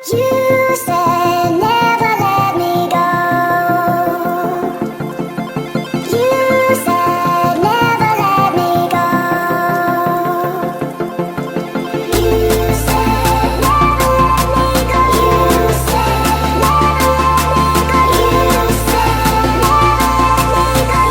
You said never let me go. You said never let me go. You said never let me go. You said never let me go. You said never let me go. You said never let me go.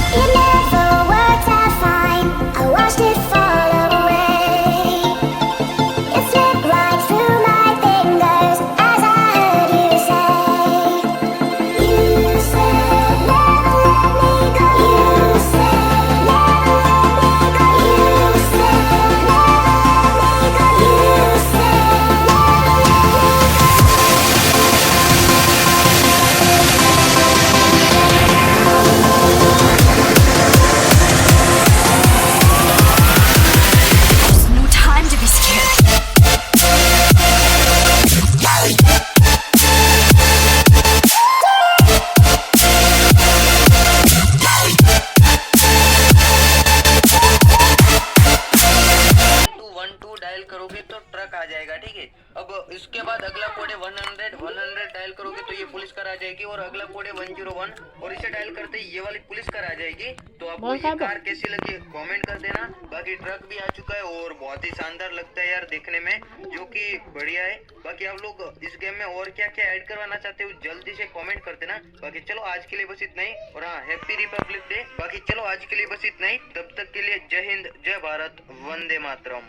It never worked out fine. I watched it fall away. It slipped right through my fingers as I heard you say. You said never let me go. You said never let me go. You said never let me go. You said never let me go. There's no time to be scared. Two one two dial करोगे तो truck आ जाएगा, ठीक है। अब इसके बाद अगला code है 100 डायल करोगे तो ये पुलिस कार आ जाएगी, और अगला कोड है 101 और इसे डायल करते ही ये वाली पुलिस कार आ जाएगी। तो आपको ये कार कैसी लगी कमेंट कर देना। बाकी ट्रक भी आ चुका है और बहुत ही शानदार लगता है यार देखने में, जो कि बढ़िया है। बाकी आप लोग इस गेम में और क्या क्या ऐड करवाना चाहते हो जल्दी से कमेंट कर देना। बाकी चलो आज के लिए बस इतना ही, और हाँ हैप्पी रिपब्लिक डे। बाकी चलो आज के लिए बस इतना ही, तब तक के लिए जय हिंद, जय भारत, वंदे मातरम।